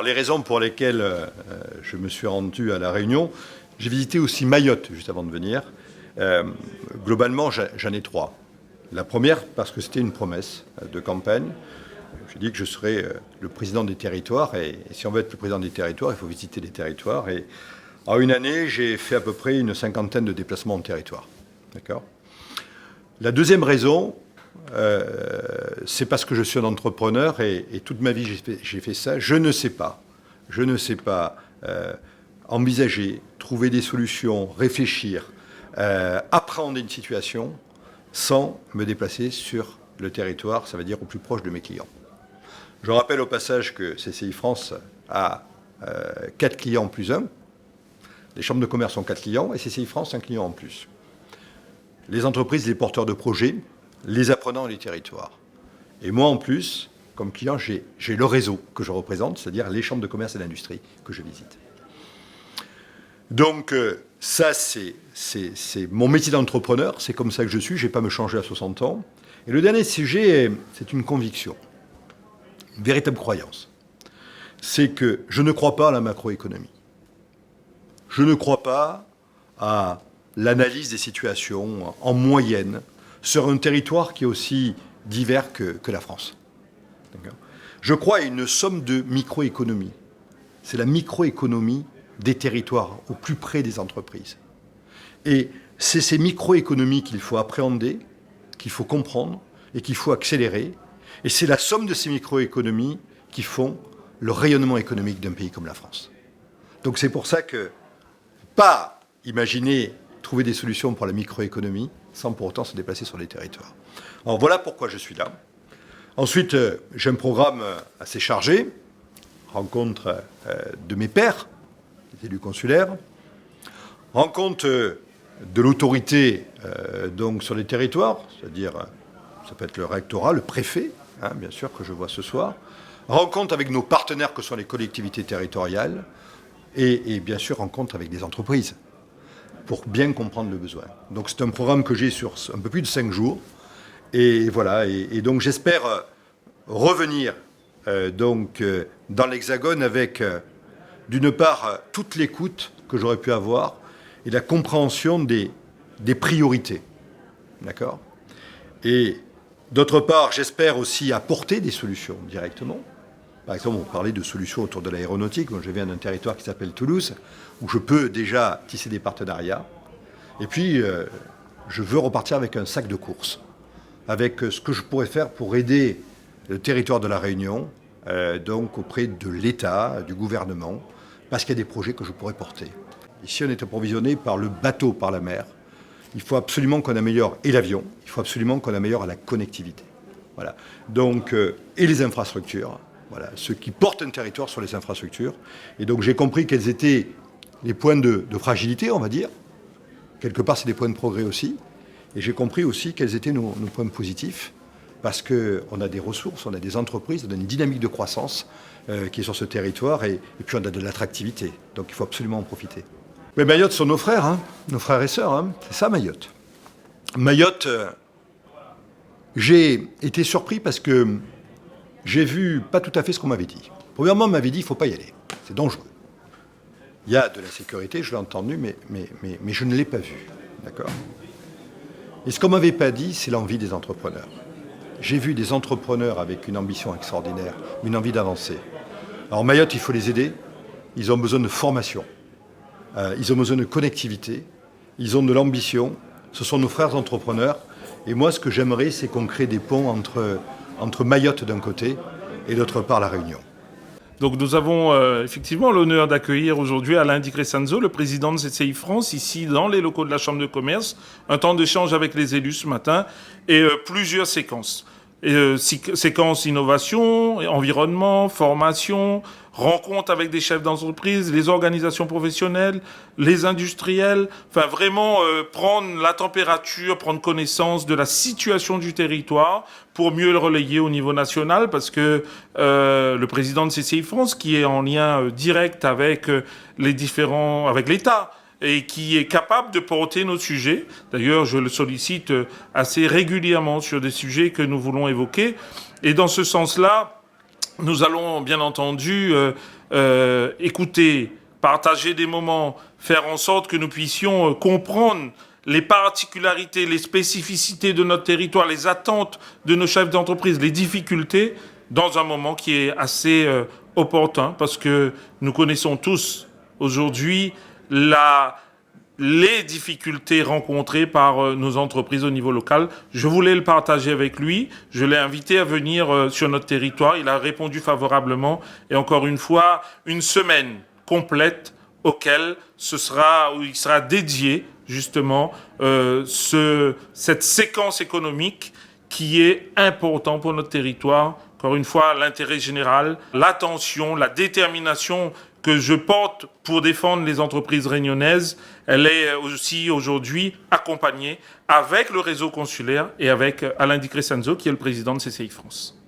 Les raisons pour lesquelles je me suis rendu à La Réunion, j'ai visité aussi Mayotte juste avant de venir. Globalement, j'en ai trois. La première, parce que c'était une promesse de campagne. J'ai dit que je serais le président des territoires. Et si on veut être le président des territoires, il faut visiter les territoires. Et en une année, j'ai fait à peu près une cinquantaine de déplacements en territoire. D'accord ? La deuxième raison, c'est parce que je suis un entrepreneur et toute ma vie j'ai fait ça. Je ne sais pas envisager, trouver des solutions, réfléchir, appréhender une situation sans me déplacer sur le territoire, ça veut dire au plus proche de mes clients. Je rappelle au passage que CCI France a 4 clients plus 1. Les chambres de commerce ont 4 clients et CCI France 1 client en plus. Les entreprises, les porteurs de projets, les apprenants et les territoires. Et moi, en plus, comme client, j'ai le réseau que je représente, c'est-à-dire les chambres de commerce et d'industrie que je visite. Donc, ça, c'est mon métier d'entrepreneur. C'est comme ça que je suis. Je n'ai pas à me changer à 60 ans. Et le dernier sujet, c'est une conviction, une véritable croyance. C'est que je ne crois pas à la macroéconomie. Je ne crois pas à l'analyse des situations en moyenne sur un territoire qui est aussi divers que la France. Je crois à une somme de microéconomies. C'est la microéconomie des territoires au plus près des entreprises. Et c'est ces microéconomies qu'il faut appréhender, qu'il faut comprendre et qu'il faut accélérer. Et c'est la somme de ces microéconomies qui font le rayonnement économique d'un pays comme la France. Donc c'est pour ça que pas imaginer trouver des solutions pour la microéconomie sans pour autant se déplacer sur les territoires. Alors voilà pourquoi je suis là. Ensuite, j'ai un programme assez chargé, rencontre de mes pairs, les élus consulaires, rencontre de l'autorité donc sur les territoires, c'est-à-dire ça peut être le rectorat, le préfet, bien sûr, que je vois ce soir, rencontre avec nos partenaires que sont les collectivités territoriales et bien sûr rencontre avec des entreprises pour bien comprendre le besoin. Donc c'est un programme que j'ai sur un peu plus de 5 jours. Et voilà, et donc j'espère revenir dans l'Hexagone avec, d'une part, toute l'écoute que j'aurais pu avoir et la compréhension des priorités. D'accord ? Et d'autre part, j'espère aussi apporter des solutions directement. Par exemple, on parlait de solutions autour de l'aéronautique. Moi, je viens d'un territoire qui s'appelle Toulouse, où je peux déjà tisser des partenariats. Et puis, je veux repartir avec un sac de courses, avec ce que je pourrais faire pour aider le territoire de La Réunion, donc auprès de l'État, du gouvernement, parce qu'il y a des projets que je pourrais porter. Ici, on est approvisionné par le bateau, par la mer. Il faut absolument qu'on améliore et l'avion, il faut absolument qu'on améliore la connectivité. Voilà. Donc, et les infrastructures. Voilà, ceux qui portent un territoire sur les infrastructures. Et donc j'ai compris quels étaient les points de fragilité, on va dire. Quelque part, c'est des points de progrès aussi. Et j'ai compris aussi quels étaient nos points positifs, parce qu'on a des ressources, on a des entreprises, on a une dynamique de croissance qui est sur ce territoire, et puis on a de l'attractivité. Donc il faut absolument en profiter. Mais Mayotte sont nos frères et sœurs. C'est ça, Mayotte. Mayotte, j'ai été surpris parce que j'ai vu pas tout à fait ce qu'on m'avait dit. Premièrement, on m'avait dit qu'il ne faut pas y aller. C'est dangereux. Il y a de la sécurité, je l'ai entendu, mais je ne l'ai pas vu. D'accord ? Et ce qu'on ne m'avait pas dit, c'est l'envie des entrepreneurs. J'ai vu des entrepreneurs avec une ambition extraordinaire, une envie d'avancer. Alors Mayotte, il faut les aider. Ils ont besoin de formation. Ils ont besoin de connectivité. Ils ont de l'ambition. Ce sont nos frères entrepreneurs. Et moi, ce que j'aimerais, c'est qu'on crée des ponts entre Mayotte d'un côté et d'autre part La Réunion. Donc nous avons effectivement l'honneur d'accueillir aujourd'hui Alain Di Crescenzo, le président de CCI France, ici dans les locaux de la Chambre de commerce. Un temps d'échange avec les élus ce matin et plusieurs séquences. Séquences innovation, environnement, formation, rencontres avec des chefs d'entreprise, les organisations professionnelles, les industriels. Enfin vraiment prendre la température, prendre connaissance de la situation du territoire pour mieux le relayer au niveau national, parce que le président de CCI France, qui est en lien direct avec avec l'État, et qui est capable de porter nos sujets. D'ailleurs, je le sollicite assez régulièrement sur des sujets que nous voulons évoquer. Et dans ce sens-là, nous allons bien entendu écouter, partager des moments, faire en sorte que nous puissions comprendre les particularités, les spécificités de notre territoire, les attentes de nos chefs d'entreprise, les difficultés, dans un moment qui est assez opportun, parce que nous connaissons tous aujourd'hui les difficultés rencontrées par nos entreprises au niveau local. Je voulais le partager avec lui. Je l'ai invité à venir sur notre territoire. Il a répondu favorablement. Et encore une fois, une semaine complète où il sera dédié justement cette séquence économique qui est importante pour notre territoire. Encore une fois, l'intérêt général, l'attention, la détermination que je porte pour défendre les entreprises réunionnaises, elle est aussi aujourd'hui accompagnée avec le réseau consulaire et avec Alain Di Crescenzo, qui est le président de CCI France.